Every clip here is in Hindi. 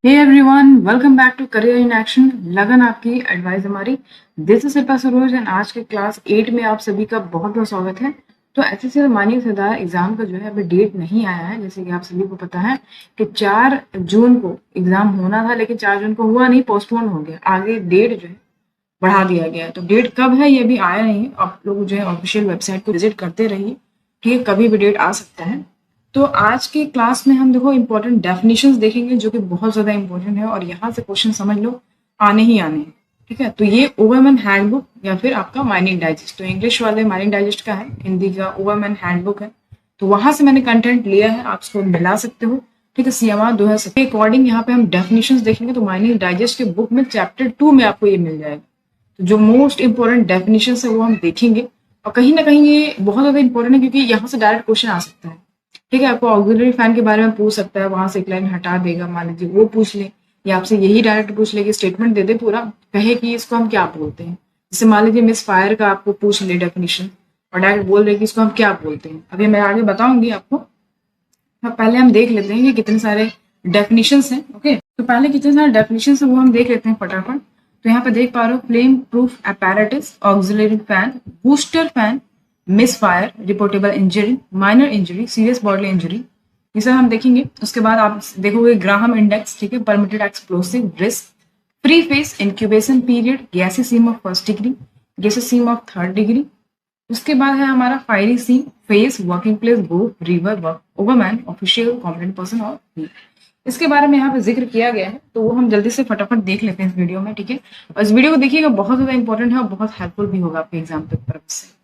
Hey everyone, welcome back to career in action. लगन आपकी एडवाइस हमारी। This is Shilpa Saroj and आज के क्लास 8 में आप सभी का बहुत बहुत स्वागत है। तो एसएससी और माननीय सरदार एग्जाम का जो है अभी डेट नहीं आया है, जैसे कि आप सभी को पता है कि 4 जून को एग्जाम होना था, लेकिन 4 जून को हुआ नहीं, पोस्टपोन हो गया। आगे डेट जो है बढ़ा दिया गया है। तो डेट कब है ये भी आया नहीं है। आप लोग जो है ऑफिशियल वेबसाइट को विजिट करते रहिए, ठीक है, कभी भी डेट आ सकता है। तो आज की क्लास में हम देखो इंपॉर्टेंट डेफिनेशंस देखेंगे जो कि बहुत ज्यादा इंपॉर्टेंट है और यहाँ से क्वेश्चन समझ लो आने ही आने हैं। ठीक है, तो ये ओवरमैन हैंडबुक या फिर आपका माइनिंग डाइजेस्ट, तो इंग्लिश वाले माइनिंग डाइजेस्ट का है, हिंदी का ओवरमैन हैंडबुक है। तो वहां से मैंने कंटेंट लिया है, आप इसको मिला सकते हो। ठीक है, सीएमआर 2007 के अकॉर्डिंग यहाँ पे हम डेफिनेशंस देखेंगे। तो माइनिंग डाइजेस्ट के बुक में चैप्टर 2 में आपको ये मिल जाएगा। तो जो मोस्ट इंपॉर्टेंट डेफिनेशन है वो हम देखेंगे। और कहीं ना कहीं ये बहुत ज्यादा इंपॉर्टेंट है क्योंकि यहाँ से डायरेक्ट क्वेश्चन आ सकता है। ठीक है, आपको ऑक्सिलरी फैन के बारे में पूछ सकता है, वहां से एक लाइन हटा देगा, मान लीजिए वो पूछ ले, या आपसे यही डायरेक्ट पूछ ले कि स्टेटमेंट दे दे पूरा, कहे कि इसको हम क्या बोलते हैं। जैसे मान लीजिए मिस फायर का आपको पूछ ले डेफिनेशन और डायरेक्ट बोल रहे कि इसको हम क्या बोलते हैं। अभी मैं आगे बताऊंगी आपको। हाँ, पहले हम देख लेते हैं कि कितने सारे डेफिनेशंस हैं। ओके, तो पहले कितने सारे डेफिनेशंस हैं वो हम देख लेते हैं फटाफट। तो यहाँ पे देख पा रहे हो, flame proof apparatus, auxiliary fan, booster fan, miss fire, reportable injury, minor injury, serious bodily injury, ये सब हम देखेंगे। उसके बाद आप देखोगे ग्राहम इंडेक्स, ठीक है, permitted explosive risk, free face, incubation period, gassy seam of first degree, gassy seam of third degree. उसके बाद है हमारा fiery seam, face, working place, group, river, work, overman, official, competent person और इसके बारे में यहाँ पे जिक्र किया गया है। तो वो हम जल्दी से फटाफट देख लेते हैं इस वीडियो में। ठीक है, और इस वीडियो को देखिएगा, बहुत ज्यादा इंपॉर्टेंट है और बहुत हेल्पफुल भी होगा आपके एग्जाम पे पर्पज से।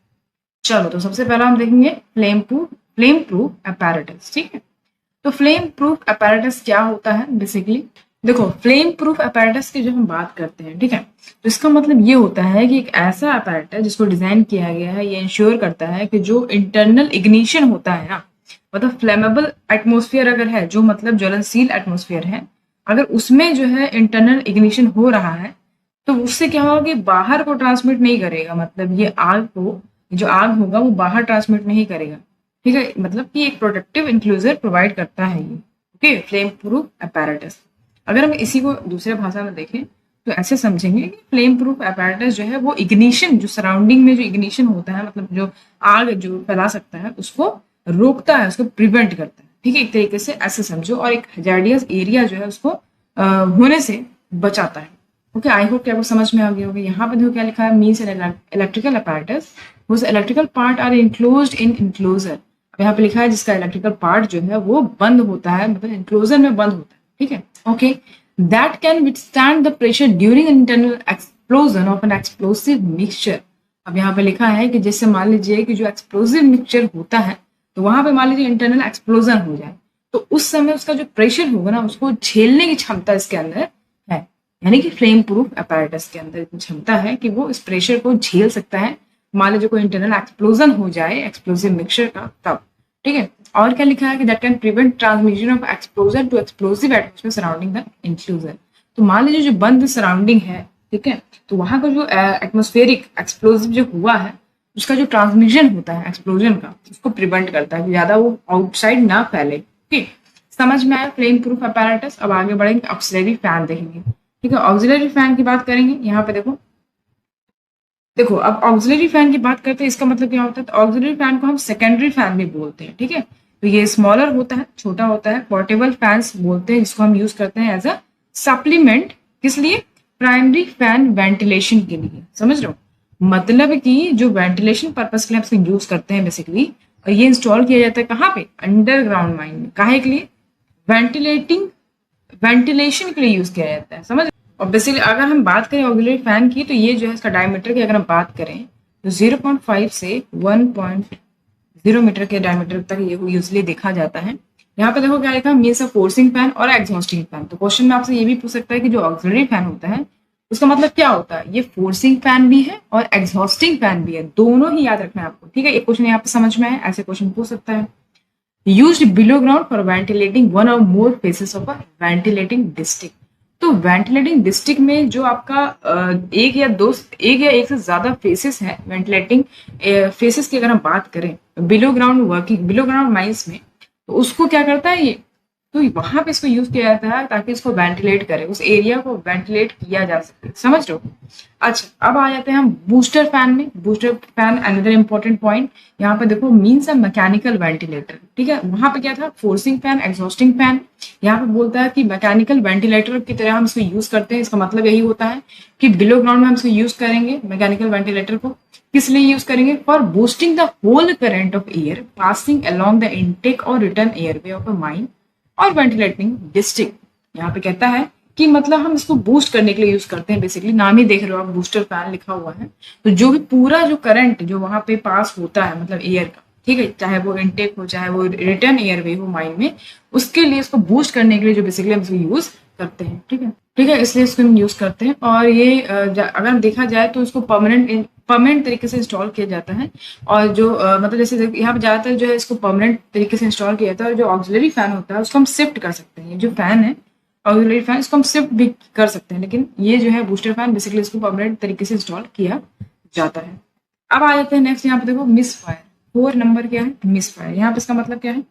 चलो, तो सबसे पहला हम देखेंगे फ्लेम प्रूफ apparatus। ठीक है, तो फ्लेम प्रूफ apparatus क्या होता है बेसिकली। देखो, फ्लेम प्रूफ apparatus की जो हम बात करते हैं, ठीक है, तो इसका मतलब ये होता है कि एक ऐसा apparatus जिसको डिजाइन किया गया है, ये इंश्योर करता है कि जो इंटरनल इग्निशन होता है ना, मतलब फ्लेमेबल एटमोस्फियर अगर है, जो मतलब ज्वलनशील एटमोस्फियर है, अगर उसमें जो है इंटरनल इग्निशन हो रहा है, तो उससे क्या होगा कि बाहर को ट्रांसमिट नहीं करेगा। मतलब ये आग को, जो आग होगा वो बाहर ट्रांसमिट नहीं करेगा। ठीक है, मतलब कि एक प्रोटेक्टिव इंक्लूजर प्रोवाइड करता है ये। Okay, flame proof apparatus। अगर हम इसी को दूसरे भाषा में देखें तो ऐसे समझेंगे कि फ्लेम प्रूफ apparatus जो है वो इग्निशन, जो सराउंडिंग में जो इग्निशन होता है, मतलब जो आग जो फैला सकता है, उसको रोकता है, उसको प्रिवेंट करता है। ठीक है, एक तरीके से ऐसे समझो, और एक हजार्डियस एरिया जो है उसको होने से बचाता है। ओके, आई होप कि आपको समझ में आ गया होगा। यहाँ पे देखो क्या लिखा है, means an electrical apparatus whose electrical part are enclosed in enclosure। अब यहाँ पे लिखा है जिसका इलेक्ट्रिकल पार्ट जो है वो बंद होता है, मतलब एंक्लोजर में बंद होता है। ठीक है, okay, that can withstand the pressure during internal explosion of an explosive mixture. अब यहाँ पे लिखा है कि जैसे मान लीजिए कि जो एक्सप्लोसिव मिक्सचर होता है, तो वहां पे मान लीजिए इंटरनल एक्सप्लोजन हो जाए, तो उस समय उसका जो प्रेशर होगा ना, उसको झेलने की क्षमता इसके अंदर है। यानी कि फ्लेम प्रूफ apparatus के अंदर इतनी क्षमता है कि वो इस प्रेशर को झेल सकता है। मान लीजिए कोई इंटरनल एक्सप्लोजन हो जाए एक्सप्लोसिव मिक्सचर का, तब। ठीक है, और क्या लिखा है कि that can prevent transmission of explosion to explosive atmosphere surrounding the enclosure. तो मान लीजिए जो बंद सराउंडिंग है, ठीक है, तो वहां का जो एटमोस्फेरिक एक्सप्लोसिव जो हुआ है, उसका जो ट्रांसमिशन होता है एक्सप्लोजन का, उसको प्रिवेंट करता है कि ज्यादा वो आउटसाइड ना फैले। ठीक, समझ में आया फ्लेम प्रूफ apparatus। अब आगे बढ़ेंगे, ऑक्सिलरी फैन देखेंगे। ठीक है, ऑक्सिलरी फैन की बात करेंगे। यहाँ पे देखो देखो अब ऑक्सिलरी फैन की बात करते हैं, इसका मतलब क्या होता है। तो ऑक्सिलरी फैन को हम सेकेंडरी फैन भी बोलते हैं। ठीक है, तो ये स्मॉलर होता है, छोटा होता है, पोर्टेबल फैंस बोलते हैं, जिसको हम यूज करते हैं एज अ सप्लीमेंट। किस लिए? प्राइमरी फैन वेंटिलेशन के लिए। समझ रहे हो, मतलब कि जो वेंटिलेशन पर्पज के लिए हम इसको यूज करते हैं बेसिकली, और ये इंस्टॉल किया जाता है कहाँ पे? अंडरग्राउंड माइन में। काहे के लिए? वेंटिलेटिंग, वेंटिलेशन के लिए यूज किया जाता है। समझ। और बेसिकली अगर हम बात करें ऑक्सिलरी फैन की, तो ये जो है इसका डायमीटर की अगर हम बात करें तो 0.5 से 1.0 मीटर के डायमीटर तक ये यूजली देखा जाता है। यहाँ पे देखो क्या लिखा, मीन्स अ फोर्सिंग फैन और एग्जॉस्टिंग फैन। तो क्वेश्चन में आपसे ये भी पूछ सकता है कि जो ऑक्सिलरी फैन होता है उसका मतलब क्या होता है। ये फोर्सिंग फैन भी है और एग्जॉस्टिंग फैन भी है, दोनों ही याद रखना है आपको। ठीक है, एक क्वेश्चन यहाँ पे समझ में आए, ऐसे क्वेश्चन पूछ सकता है। Used below ground for ventilating one or more faces of a ventilating district. तो वेंटिलेटिंग डिस्ट्रिक्ट में जो आपका एक या दो, एक या एक से ज्यादा फेसेस है, वेंटिलेटिंग फेसेस की अगर हम बात करें below ground working, below ground mines में, तो उसको क्या करता है ये, तो वहां पे इसको यूज किया जाता है ताकि इसको वेंटिलेट करे, उस एरिया को वेंटिलेट किया जा सके, समझ रहे हो। अच्छा, अब आ जाते हैं हम बूस्टर फैन में। Booster fan another important point, यहाँ पे देखो मीन्स अ मैकेनिकल वेंटिलेटर, ठीक है। वहां पे क्या था, फोर्सिंग फैन, एग्जॉस्टिंग फैन। यहाँ पे बोलता है कि मैकेनिकल वेंटिलेटर की तरह हम इसको यूज करते हैं। इसका मतलब यही होता है कि बिलो ग्राउंड में हम इसको यूज करेंगे मैकेनिकल वेंटिलेटर को। किस लिए यूज करेंगे, for boosting the whole current of air passing along the intake or return airway of a mine or ventilating district. यहाँ पे कहता है कि मतलब हम इसको बूस्ट करने के लिए यूज करते हैं। बेसिकली नाम ही देख रहे हो आप, बूस्टर फैन लिखा हुआ है। तो जो भी पूरा जो करंट जो वहां पे पास होता है मतलब एयर का, ठीक है, चाहे वो इनटेक हो चाहे वो रिटर्न एयरवे हो माइन में, उसके लिए इसको बूस्ट करने के लिए जो बेसिकली हम इसको यूज करते हैं, ठीक है। ठीक है, इसलिए इसको हम यूज करते हैं। और ये अगर देखा जाए तो इसको परमानेंट तरीके से इंस्टॉल किया जाता है। और जो मतलब जैसे यहाँ पे ज्यादातर जो है इसको परमानेंट तरीके से इंस्टॉल किया जाता है। और जो ऑक्सिलरी फैन होता है उसको हम शिफ्ट कर सकते हैं। ये जो फैन है ऑक्सिलरी फैन, इसको हम शिफ्ट भी कर सकते हैं, लेकिन ये जो है बूस्टर फैन बेसिकली इसको परमानेंट तरीके से इंस्टॉल किया जाता है। अब आ जाते हैं नेक्स्ट, यहाँ पे देखो मिस फायर। 4 नंबर क्या है, मिस फायर। यहाँ पे इसका मतलब क्या है,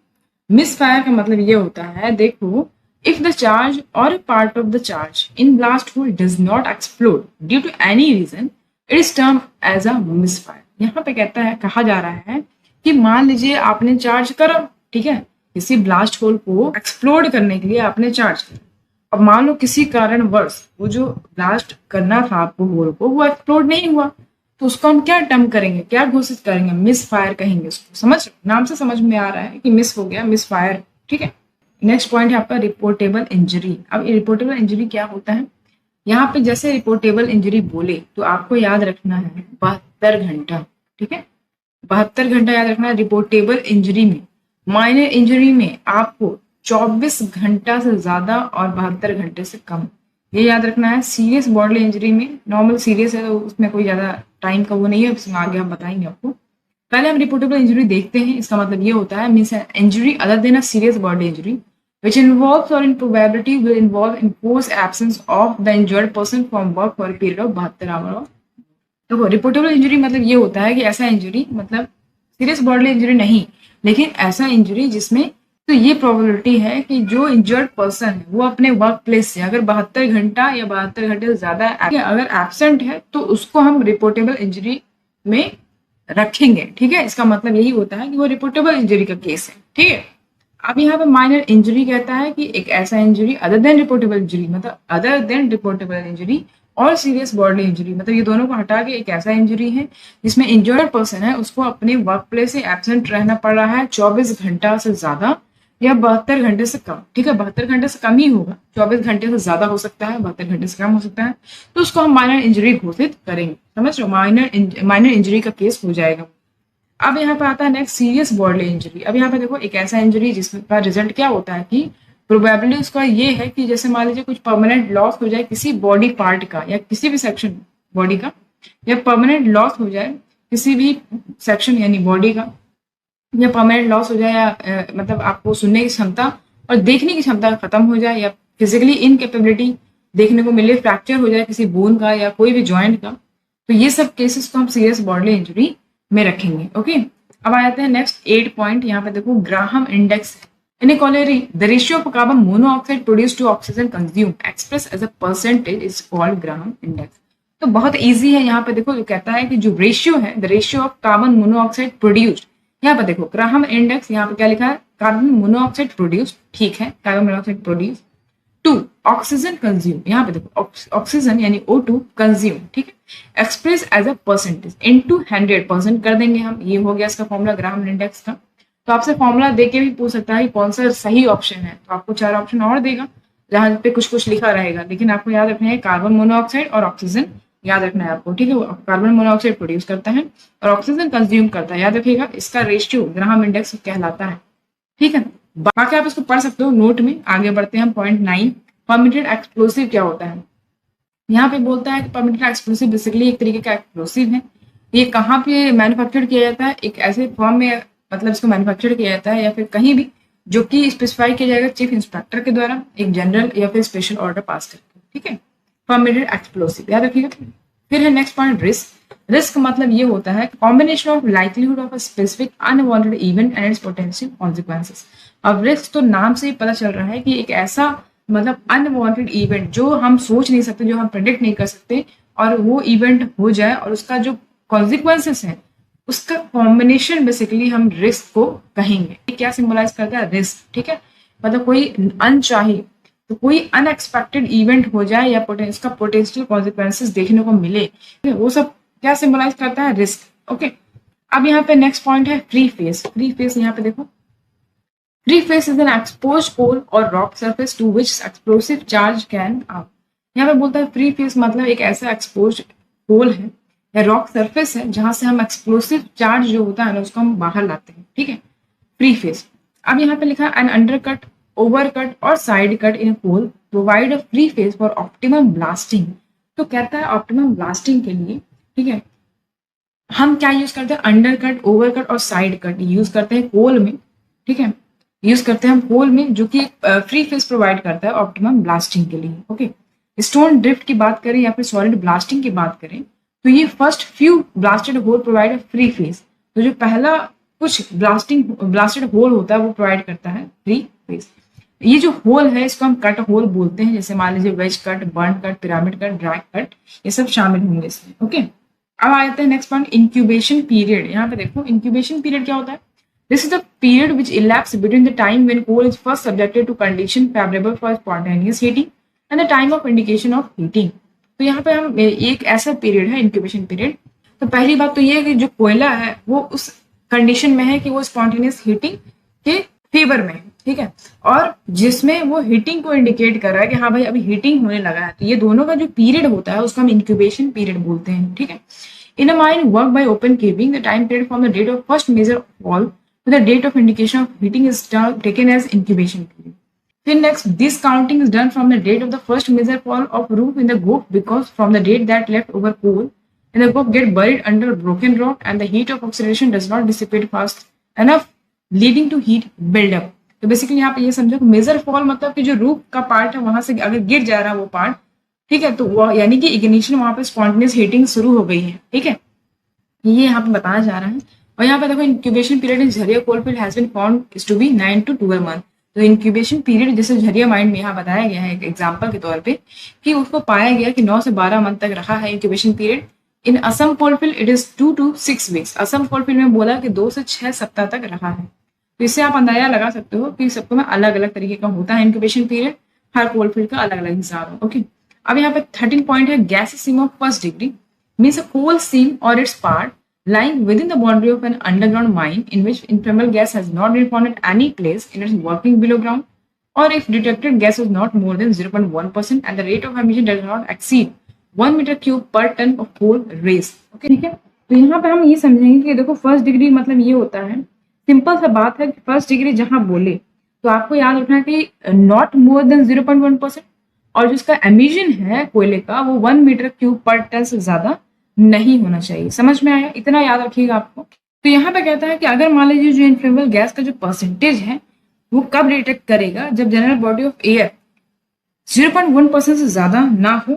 मिस फायर का मतलब ये होता है, देखो, if the charge or a part of the charge in blast hole does not explode due to any reason, it is termed as a misfire। यहाँ पे कहता है, कहा जा रहा है कि मान लीजिए आपने चार्ज करा, ठीक है, किसी ब्लास्ट होल को एक्सप्लोड करने के लिए आपने चार्ज करा। अब मान लो किसी कारणवश वो जो ब्लास्ट करना था आपको होल को, वो एक्सप्लोड नहीं हुआ, तो उसको हम क्या टर्म करेंगे, क्या घोषित करेंगे, मिस फायर कहेंगे उसको। समझ, नाम से समझ में आ रहा है कि मिस हो गया, मिस फायर, ठीक है। नेक्स्ट पॉइंट है आपका रिपोर्टेबल इंजरी। अब रिपोर्टेबल इंजरी क्या होता है, यहाँ पे जैसे रिपोर्टेबल इंजरी बोले तो आपको याद रखना है 72 घंटा, ठीक है, 72 घंटा याद रखना है रिपोर्टेबल इंजरी में। माइनर इंजरी में आपको 24 घंटा से ज्यादा और 72 घंटे से कम, ये याद रखना है। सीरियस बॉडली इंजरी में, नॉर्मल सीरियस है तो उसमें कोई ज्यादा टाइम का वो नहीं है, उसमें आगे हम बताएंगे आपको। पहले हम रिपोर्टेबल इंजरी देखते हैं। इसका मतलब ये होता है, means injury other than a serious body injury which involves or in probability will involve enforced absence of the injured person from work for a period of 72 hour. देखो, रिपोर्टेबल इंजरी मतलब ये होता है कि ऐसा इंजरी, मतलब सीरियस बॉडी इंजरी नहीं, लेकिन ऐसा इंजरी जिसमें तो ये प्रोबेबिलिटी है कि जो इंजर्ड पर्सन है वो अपने वर्क प्लेस से अगर 72 घंटा या 72 घंटे से ज्यादा अगर एब्सेंट है तो उसको हम रिपोर्टेबल इंजरी में रखेंगे, ठीक है। इसका मतलब यही होता है कि वो रिपोर्टेबल इंजरी का केस है, ठीक है। अब यहाँ पे माइनर इंजरी कहता है कि एक ऐसा injury other than reportable injury, मतलब अदर देन रिपोर्टेबल इंजरी और सीरियस बॉडी इंजरी, मतलब ये दोनों को हटा के एक ऐसा इंजरी है जिसमें इंजर्ड पर्सन है उसको अपने वर्क प्लेस से एब्सेंट रहना पड़ रहा है 24 घंटा से ज्यादा या 72 घंटे से कम, ठीक है। 72 घंटे से कम ही होगा, 24 घंटे से ज्यादा हो सकता है, 72 घंटे से कम हो सकता है, तो उसको हम माइनर इंजरी घोषित करेंगे। समझ लो, माइनर इंजरी का केस हो जाएगा। अब यहाँ पे आता है नेक्स्ट सीरियस बॉडी इंजरी। अब यहाँ पे देखो, एक ऐसा इंजरी जिसका रिजल्ट क्या होता है कि प्रोबेबिलिटी उसका ये है कि जैसे मान लीजिए कुछ परमानेंट लॉस हो जाए किसी बॉडी पार्ट का या किसी भी सेक्शन बॉडी का, या परमानेंट लॉस हो जाए किसी भी सेक्शन यानी बॉडी का, या परमानेंट लॉस हो जाए, या मतलब आपको सुनने की क्षमता और देखने की क्षमता खत्म हो जाए, या फिजिकली इनकेपेबिलिटी देखने को मिले, फ्रैक्चर हो जाए किसी बोन का या कोई भी ज्वाइंट का, तो ये सब केसेस को हम सीरियस बॉडी इंजरी में रखेंगे। ओके, अब आ जाते हैं नेक्स्ट 8 पॉइंट। यहाँ पे देखो Graham index. In a colliery the ratio of carbon monoxide produce to oxygen consume express as a percentage is called Graham index. तो बहुत इजी है। यहाँ पे देखो जो कहता है कि जो रेशियो है, the ratio of carbon monoxide produced, यहाँ पे देखो ग्राहम इंडेक्स, यहाँ पे क्या लिखा है, कार्बन मोनोऑक्साइड प्रोड्यूस्ड, ठीक है, carbon monoxide produce to oxygen consume, यहाँ पे देखो ऑक्सीजन यानी O2 कंज्यूम, ठीक है, express as a percentage into 100% कर देंगे हम। ये हो गया इसका फॉर्मूला ग्राहम इंडेक्स का। तो आपसे फॉर्मूला देके भी पूछ सकता है कौन सा सही ऑप्शन है, तो आपको 4 ऑप्शन और देगा जहां पे कुछ कुछ लिखा रहेगा, लेकिन आपको याद रखना है कार्बन मोनोऑक्साइड और ऑक्सीजन याद रखना है आपको, ठीक है। कार्बन मोनोऑक्साइड प्रोड्यूस करता है और ऑक्सीजन कंज्यूम करता है, याद रखिएगा, इसका रेशियो ग्राहम इंडेक्स कहलाता है, ठीक है। बाकी आप इसको पढ़ सकते हो नोट में। आगे बढ़ते हैं हम पॉइंट 9, परमिटेड एक्सप्लोसिव क्या होता है। यहाँ पे बोलता है कि परमिटेड एक्सप्लोसिव बेसिकली एक तरीके का एक्सप्लोसिव है। ये कहाँ पे मैन्युफैक्चर किया जाता है, एक ऐसे फॉर्म में, मतलब इसको मैन्युफैक्चर किया जाता है या फिर कहीं भी जो कि स्पेसिफाई किया जाएगा चीफ इंस्पेक्टर के द्वारा एक जनरल या फिर स्पेशल ऑर्डर पास करके, ठीक है। परमिटेड एक्सप्लोसिव याद रखिएगा। फिर है नेक्स्ट पॉइंट रिस्क। रिस्क मतलब ये होता है combination of likelihood of a specific unwanted event and it's potential consequences. अब रिस्क तो नाम से ही पता चल रहा है कि एक ऐसा मतलब अनवांटेड इवेंट जो हम सोच नहीं सकते, जो हम प्रेडिक्ट नहीं कर सकते, और वो इवेंट हो जाए और उसका जो कॉन्सिक्वेंसेस है उसका कॉम्बिनेशन बेसिकली हम रिस्क को कहेंगे। क्या सिंबलाइज करता है? रिस्क। ठीक है, मतलब कोई अनचाही, तो कोई अनएक्सपेक्टेड इवेंट हो जाए या इसका पोटेंशियल कॉन्सिक्वेंसेस देखने को मिले, वो सब क्या सिंबलाइज करता है? रिस्क। ओके, अब यहाँ पे नेक्स्ट पॉइंट है फ्री फेस। फ्री फेस यहाँ पे देखो, free face is an expose coal or rock surface to which explosive charge can out. यहाँ पे बोलता है फ्री फेस मतलब एक ऐसा एक्सपोज कोल है या रॉक सरफेस है जहां से हम एक्सप्लोसिव चार्ज जो होता है ना उसको हम बाहर लाते हैं। ठीक है, फ्री फेस। अब यहाँ पे लिखा एन अंडरकट, ओवरकट और side cut in coal provide a free face for optimum blasting. तो कहता है ऑप्टिमम ब्लास्टिंग के लिए, ठीक है, हम क्या यूज करते हैं? अंडरकट, ओवरकट और साइड कट यूज करते हैं कोल में। ठीक है, यूज करते हैं हम कोल में, जो कि फ्री फेस प्रोवाइड करता है ऑप्टिमम ब्लास्टिंग के लिए। ओके, स्टोन ड्रिफ्ट की बात करें या फिर सॉलिड ब्लास्टिंग की बात करें तो ये first few blasted hole provide a free face. तो जो पहला कुछ ब्लास्टेड होल होता है वो प्रोवाइड करता है फ्री फेस। ये जो होल है इसको हम कट होल बोलते हैं, जैसे मान लीजिए wedge cut, burn cut, pyramid cut, drag cut, ये सब शामिल होंगे इसमें। ओके, अब आ जाते हैं नेक्स्ट पॉइंट, इंक्यूबेशन पीरियड। यहाँ पे देखो इंक्यूबेशन पीरियड क्या होता है? This is the period which elapses between the time when coal is first subjected to condition favorable for spontaneous heating and the time of indication of heating। तो यहाँ पे हम एक ऐसा पीरियड है इंक्यूबेशन पीरियड। तो पहली बात तो ये है कि जो कोयला है वो उस कंडीशन में है कि वो स्पॉन्टेनियस हीटिंग के फेवर में है। ठीक है, और जिसमें वो हीटिंग को इंडिकेट कर रहा है कि हाँ भाई अभी हीटिंग होने लगा है, तो ये दोनों का जो पीरियड होता है उसको हम इंक्यूबेशन पीरियड बोलते हैं। ठीक है, in a mine work by open caving the time period from the date of first major fall to the date of indication of heating is taken as incubation period. Then next, this counting is done from the date of the first major fall of roof in the goaf, because from the date that left over coal in the goaf get buried under broken rock and the heat of oxidation does not dissipate fast enough leading to heat buildup। तो बेसिकली यहाँ पे ये समझो मेजर फॉल मतलब कि जो रूफ का पार्ट है वहां से अगर गिर जा रहा है वो पार्ट, ठीक है, तो वो यानी कि इग्निशन वहां पे स्पॉन्टेनियस हीटिंग शुरू हो गई है। ठीक है, ये यहाँ पे बताया जा रहा है। और यहाँ पे देखो incubation period in Jharia coalfield has been found is to be 9 to 12 month। तो इंक्यूबेशन पीरियड जैसे झरिया माइंड में यहाँ बताया गया है एक एग्जाम्पल के तौर पे कि उसको पाया गया कि 9 से 12 मंथ तक रहा है incubation period. In Assam coalfield it is 2 to 6 weeks। Assam coalfield में बोला कि 2 से 6 सप्ताह तक रहा है। तो इससे आप अंदाजा लगा सकते हो कि सबको में अलग अलग तरीके का होता है इंक्यूबेशन पीरियड, हर कोलफील्ड का अलग अलग हिसाब है। ओके, अब यहाँ पे 13 पॉइंट है gas seam of first degree means a coal seam or its part lying within the boundary of an underground mine in which inflammable gas has not been found at any place in its working below ground, or if detected gas is not more than 0.1% and the rate of emission does not exceed 1 meter cube per ton of coal raised। Okay, ठीक है, तो यहाँ पे हम ये समझेंगे कि देखो फर्स्ट डिग्री मतलब ये होता है, सिंपल सा बात है कि फर्स्ट डिग्री जहां बोले तो आपको याद रखना है कि नॉट मोर देन 0.1%, और जो इसका एमिशन है कोयले का वो 1 मीटर क्यूब पर टन से ज्यादा नहीं होना चाहिए। समझ में आया? इतना याद रखिएगा आपको। तो यहाँ पे कहता है कि अगर मान लीजिए जो इन्फ्लेमेबल गैस का जो परसेंटेज है वो कब डिटेक्ट करेगा? जब जनरल बॉडी ऑफ एयर 0.1% से ज्यादा ना हो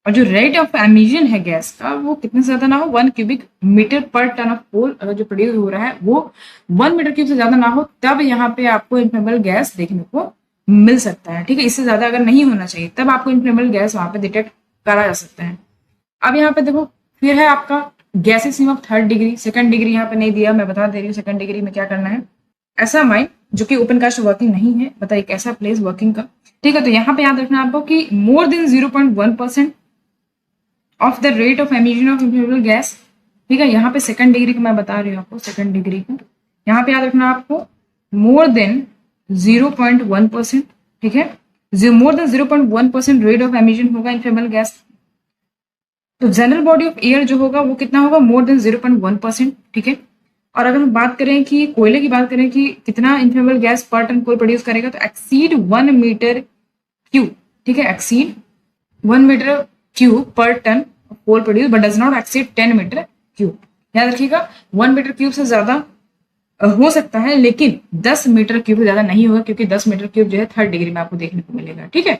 और जो रेट ऑफ एमिशन है गैस का वो कितने से ज्यादा ना हो, 1 क्यूबिक मीटर पर टन ऑफ कोल जो प्रोड्यूस हो रहा है वो 1 मीटर क्यूब से ज्यादा ना हो, तब यहाँ पे आपको इन्फ्लेमेबल गैस देखने को मिल सकता है। ठीक है, इससे ज्यादा अगर नहीं होना चाहिए तब आपको इन्फ्लेमेबल गैस वहां पे डिटेक्ट करा जा सकता है। अब यहाँ पे देखो फिर है आपका gases seam of third degree. Second degree यहाँ पे नहीं दिया, मैं बता दे रही हूँ सेकंड डिग्री में क्या करना है। ऐसा माइन जो कि ओपन कास्ट वर्किंग नहीं है, बताइए कैसा प्लेस वर्किंग का। ठीक है, तो यहाँ पे याद रखना आपको कि more than 0.1% of the rate of emission of inflammable gas. ठीक है, यहाँ पे सेकंड डिग्री का मैं बता रही हूँ आपको, सेकंड डिग्री का यहाँ पे याद रखना आपको मोर देन 0.1%। ठीक है, more than 0.1% rate of emission होगा इन्फ्लेमेबल गैस। तो जनरल बॉडी ऑफ एयर जो होगा वो कितना होगा? More than 0.1%। ठीक है, और अगर हम बात करें कि कोयले की बात करें कि कितना inflammable gas per ton coal produce करेगा, तो एक्सीड 1 मीटर क्यूब। ठीक है, exceed 1 metre cube per ton coal produce but does not exceed 10 metre cube. याद रखिएगा 1 मीटर क्यूब से ज्यादा हो सकता है लेकिन 10 मीटर क्यूब से ज्यादा नहीं होगा, क्योंकि 10 मीटर क्यूब जो है थर्ड डिग्री में आपको देखने को मिलेगा। ठीक है,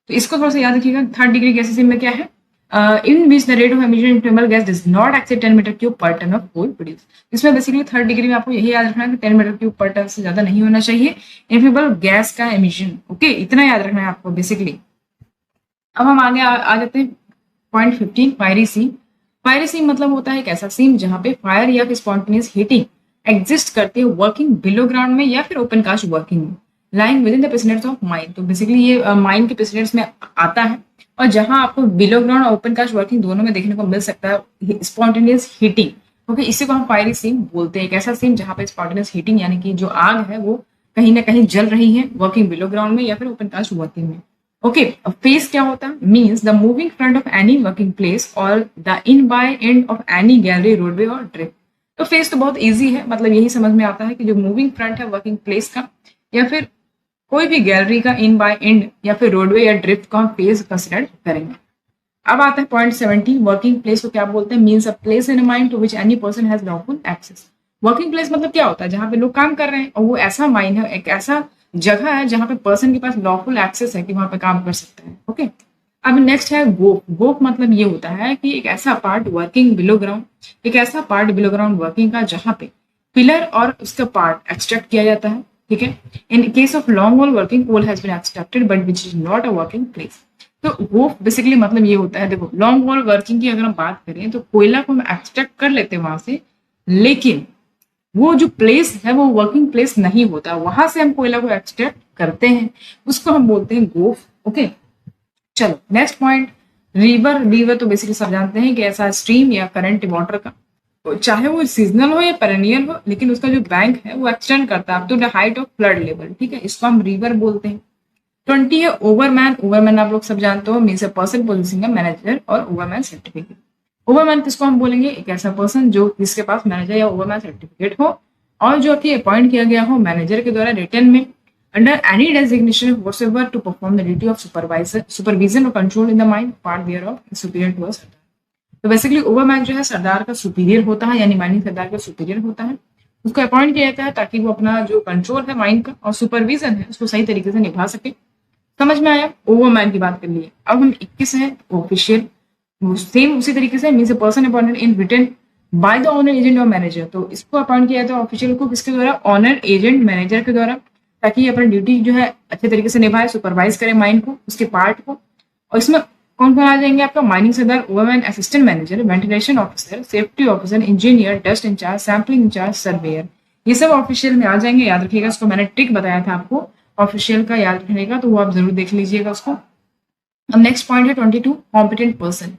तो इसको थोड़ा सा याद रखिएगा। थर्ड डिग्री गैसेस में क्या है? in which the rate of emission of flammable gas does not exceed 10 metre cube per ton of coal produce. इसमें बेसिकली थर्ड डिग्री में आपको यही याद रखना है कि 10 मीटर क्यूब पर टन से ज्यादा नहीं होना चाहिए इनफ्लेमेबल गैस का एमिशन। ओके, इतना याद रखना है आपको बेसिकली। अब हम आगे आ जाते हैं पॉइंट 15, फायरी सीम। फायरी सीम मतलब होता है एक ऐसा सीम जहाँ पे फायर या फिर स्पॉन्टेनियस हीटिंग एग्जिस्ट करती है वर्किंग बिलो ग्राउंड में या फिर ओपन कास्ट वर्किंग में, lying with in the precedence of mine. तो बेसिकली ये माइन के प्रेसिडेंस में आता है और जहां आपको बिलो ग्राउंड और ओपन कास्ट वर्किंग दोनों में देखने को मिल सकता है स्पॉन्टेनियस हीटिंग। ओके, इसी को हम फायरी सीम बोलते हैं। एक ऐसा सीम जहां पे स्पॉन्टेनियस हीटिंग यानी कि जो आग है वो कहीं ना कहीं जल रही है वर्किंग बिलो ग्राउंड में या फिर ओपन कास्ट वर्किंग में। ओके, फेस क्या होता है? Means the moving front of any working place or the in by end of any gallery roadway or drift. तो फेस तो बहुत इजी है, मतलब यही समझ में आता है कि जो मूविंग फ्रंट है वर्किंग प्लेस का या फिर कोई भी गैलरी का इन बाय एंड या फिर रोडवे या ड्रिफ्ट को हम फेस कंसिडर करेंगे। अब आता है पॉइंट 70, वर्किंग प्लेस को क्या बोलते हैं? Means a place in mine to which any person has lawful access. Working place मतलब क्या होता है? जहां पे लोग काम कर रहे हैं और वो ऐसा माइंड है, एक ऐसा जगह है जहां पे पर्सन के पास लॉफुल एक्सेस है कि वहां पे काम कर सकते हैं। ओके, अब नेक्स्ट है गोप। गोप मतलब ये होता है कि एक ऐसा पार्ट वर्किंग बिलो ग्राउंड, एक ऐसा पार्ट बिलो ग्राउंड वर्किंग का जहां पे पिलर और उसका पार्ट एक्सट्रैक्ट किया जाता है। ठीक है, in case of long wall working coal has been extracted but which is not a working place. तो वो बेसिकली मतलब ये होता है, देखो लॉन्ग वॉल वर्किंग की अगर हम बात करें तो कोयला को हम एक्सट्रैक्ट कर लेते हैं वहां से, लेकिन वो जो प्लेस है वो वर्किंग प्लेस नहीं होता, वहां से हम कोयला को एक्सट्रैक्ट करते हैं, उसको हम बोलते हैं गोफ। ओके, चलो नेक्स्ट पॉइंट, रिवर। रिवर तो बेसिकली सब जानते हैं कि ऐसा स्ट्रीम या करंट वाटर का, चाहे वो सीजनल हो या पेरेनियल हो, लेकिन उसका जो बैंक है वो एक्सटेंड करता है up to the height of flood level. ठीक है, इसको हम रिवर बोलते हैं। 20 है ओवरमैन। ओवरमैन आप लोग सब जानते हो, means a person possessing a manager और ओवरमैन सर्टिफिकेट। ओवरमैन किसको हम बोलेंगे? एक ऐसा पर्सन जो जिसके पास मैनेजर या ओवरमैन सर्टिफिकेट हो और जो कि अपॉइंट किया गया हो मैनेजर के द्वारा रिटर्न में under any designation whatever to perform the duty of supervision or control in the mind part thereof superior to us. तो बेसिकली ओवरमैन जो है सरदार का सुपीरियर होता है, यानी माइनिंग सरदार का सुपीरियर होता है। उसको अपॉइंट किया जाता है ताकि वो अपना जो कंट्रोल है माइंड का और सुपरविजन है उसको सही तरीके से निभा सके। समझ में आया? ओवरमैन की बात कर लिए। अब हम 21 है ऑफिशियल। सेम उसी तरीके से means person appointed in return by the owner agent और मैनेजर। तो इसको अपॉइंट किया जाता है ऑफिशियल को किसके द्वारा? ऑनर एजेंट मैनेजर के द्वारा, ताकि ये अपनी ड्यूटी जो है अच्छे तरीके से निभाए, सुपरवाइज करे माइंड को, उसके पार्ट को। और इसमें कौन कौन आ जाएंगे? आपका mining sardar, overman, assistant manager, ventilation officer, safety officer, engineer, dust incharge, sampling incharge, surveyor. ये सब ऑफिशियल में आ जाएंगे, याद रखिएगा। इसको मैंने ट्रिक बताया था आपको ऑफिशियल का याद रखने का, तो वो आप जरूर देख लीजिएगा उसको। अब नेक्स्ट पॉइंट है 22, कॉम्पिटेंट पर्सन।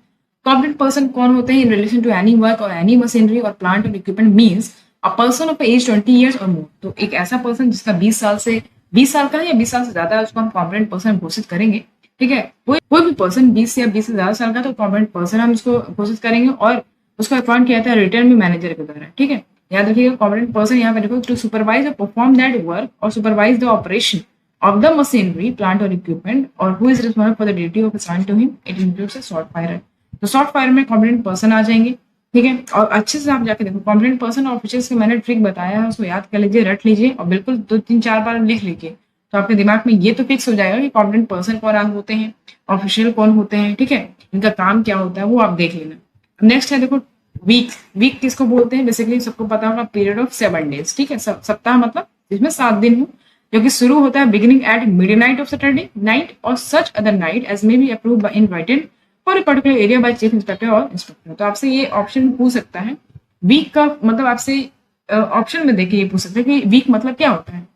कॉम्पिटेंट पर्सन कौन होते हैं? In relation to any work और एनी मशीनरी और प्लांट और equipment means a person of age 20 years और मोर। तो एक ऐसा पर्सन जिसका 20 साल का है या 20 साल से ज्यादा है उसको हम कॉम्पिटेंट पर्सन घोषित करेंगे। ठीक है, कोई भी पर्सन 20 या 20 से ज्यादा साल का तो कॉम्पिटेंट पर्सन हम इसको घोषित करेंगे और उसको अपॉइंट किया जाता है रिटर्न में मैनेजर के द्वारा। ठीक है, याद रखिएगा कॉम्पिटेंट पर्सन यहाँ पे देखो, टू सुपरवाइज और परफॉर्म दैट वर्क और supervise the operation of the machinery, plant or equipment, or who is responsible for the duty of assigned to him. It includes a short firer. तो शॉर्ट फायर में कॉम्पिटेंट पर्सन आ जाएंगे। ठीक है, और अच्छे से आप जाके देखो कॉम्पिटेंट पर्सन ऑफिसर्स के मैंने ट्रिक बताया है, उसको याद कर लीजिए, रट लीजिए और बिल्कुल 2-3-4 बार लिख लीजिए, तो आपके दिमाग में ये तो फिक्स हो जाएगा कि कॉम्पिटेंट पर्सन कौन होते हैं, ऑफिशियल कौन होते हैं। ठीक है, इनका काम क्या होता है वो आप देख लेना। नेक्स्ट है देखो वीक। वीक किसको बोलते हैं? बेसिकली सबको पता होगा, पीरियड ऑफ 7 डेज। ठीक है, सप्ताह मतलब जिसमें 7 दिन हो, जो कि शुरू होता है beginning at midnight of Saturday night और such other night as may be approved by in writing for a particular area by chief inspector or inspector. तो आपसे ये ऑप्शन पूछ सकता है, वीक का मतलब आपसे ऑप्शन में देखिए ये पूछ सकते हैं कि वीक मतलब क्या होता है।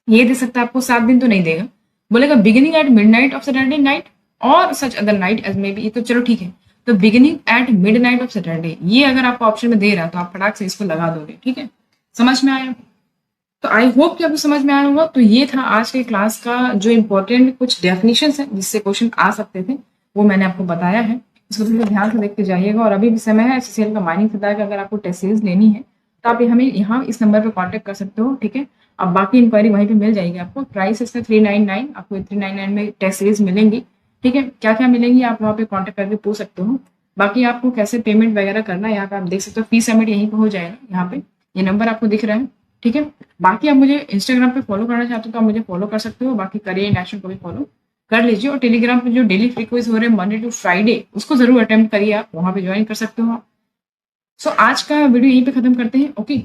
ये दे सकता है आपको, 7 दिन तो नहीं देगा, बोलेगा beginning at midnight of Saturday night और such other night as may be. तो चलो ठीक है, तो beginning at midnight of Saturday ये अगर आपको ऑप्शन में दे रहा है तो आप फटाक से इसको लगा दोगे। ठीक है, समझ में आया? तो आई होप कि आपको समझ में आया होगा। तो ये था आज के क्लास का जो इंपॉर्टेंट कुछ डेफिनेशंस है जिससे क्वेश्चन आ सकते थे, वो मैंने आपको बताया है। इसको थोड़ा ध्यान से देखते जाइएगा। और अभी भी समय है एसएससीएल का माइनिंग सरदार का, अगर आपको टेस्ट सीरीज लेनी है तो आप हमें यहाँ इस नंबर पर कॉन्टैक्ट कर सकते हो। ठीक है, अब बाकी इंक्वायरी वहीं पे मिल जाएगी आपको। प्राइस इसका 399, आपको 399 में टेस्ट सीरीज मिलेंगी। ठीक है, क्या क्या मिलेंगी आप वहाँ पे कॉन्टैक्ट करके पूछ सकते हो। बाकी आपको कैसे पेमेंट वगैरह करना है यहाँ पे आप देख सकते हो, फीस सबमिट यहीं पर हो जाएगा। यहाँ पे ये नंबर आपको दिख रहा है। ठीक है, बाकी आप मुझे इंस्टाग्राम पे फॉलो करना चाहते हो तो आप मुझे फॉलो कर सकते हो, बाकी करियर इन एक्शन को भी फॉलो कर लीजिए और टेलीग्राम पे जो डेली फ्री क्विज हो रहे हैं मंडे टू फ्राइडे उसको जरूर अटेम्प्ट करिए, आप वहां पे ज्वाइन कर सकते हो। सो आज का वीडियो यहीं पे खत्म करते हैं। ओके,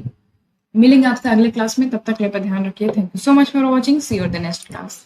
मिलेंगे आपसे अगले क्लास में, तब तक के लिए ध्यान रखिए। Thank you so much for watching, see you in the next class.